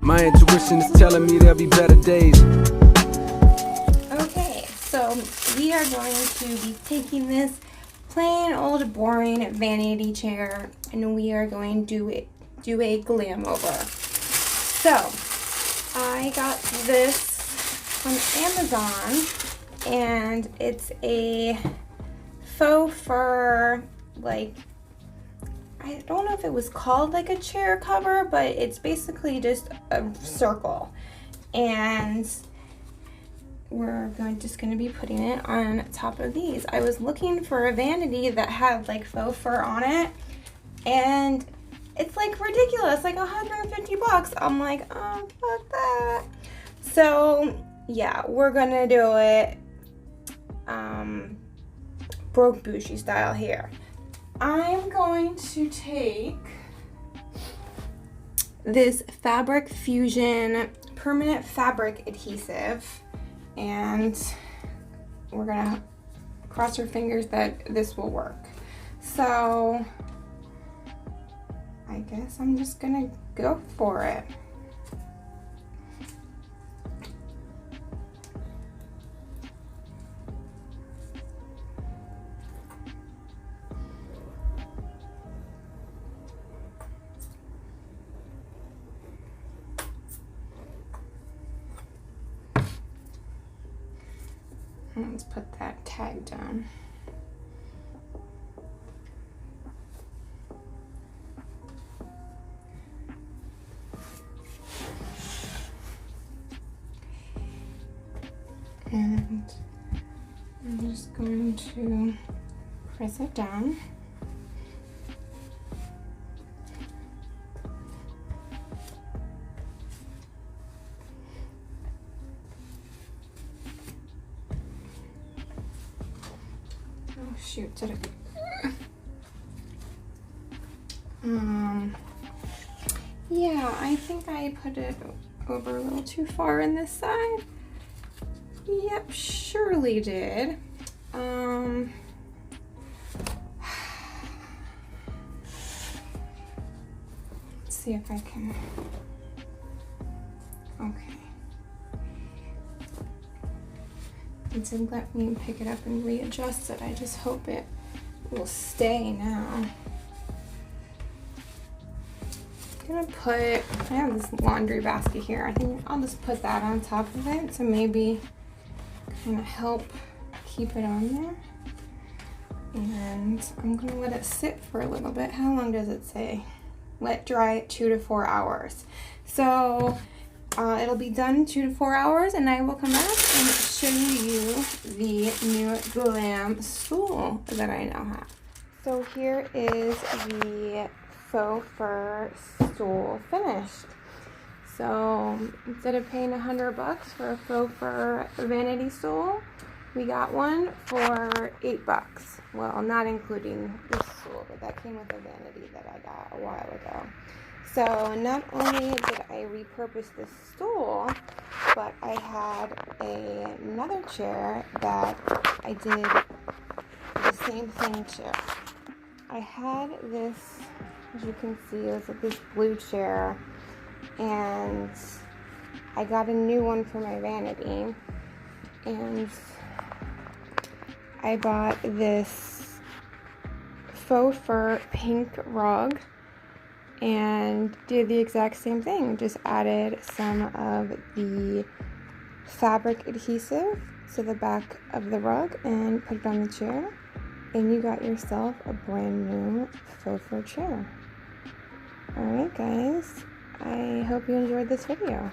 My intuition is telling me there'll be better days. Okay, so we are going to be taking this plain old boring vanity chair and we are going to do a glam over. So I got this from Amazon and it's a faux fur, like, I don't know if it was called like a chair cover, but it's basically just a circle. And we're just going to be putting it on top of these. I was looking for a vanity that had like faux fur on it, and it's like ridiculous, like 150 bucks. I'm like, oh, fuck that. So yeah, we're gonna do it broke bougie style here. I'm going to take this Fabric Fusion permanent fabric adhesive, and we're gonna cross our fingers that this will work. So I guess I'm just gonna go for it. Let's put that tag down. And I'm just going to press it down. Oh shoot, did it? Yeah, I think I put it over a little too far in this side. Yep, surely did. Let's see if I can. Okay. It didn't let me pick it up and readjust it. I just hope it will stay now. I'm gonna put, I have this laundry basket here. I think I'll just put that on top of it to maybe kind of help keep it on there. And I'm gonna let it sit for a little bit. How long does it say? Let dry 2 to 4 hours. So it'll be done 2 to 4 hours, and I will come back and show you the new glam stool that I now have. So here is the faux fur stool finished. So instead of paying $100 for a faux fur vanity stool, we got one for $8. Well, not including this stool, but that came with a vanity that I got a while ago. So not only did I repurpose this stool, but I had another chair that I did the same thing to. I had this, as you can see, it was like this blue chair, and I got a new one for my vanity, and I bought this faux fur pink rug and did the exact same thing. Just added some of the fabric adhesive to the back of the rug and put it on the chair, and you got yourself a brand new faux fur chair. Alright guys, I hope you enjoyed this video.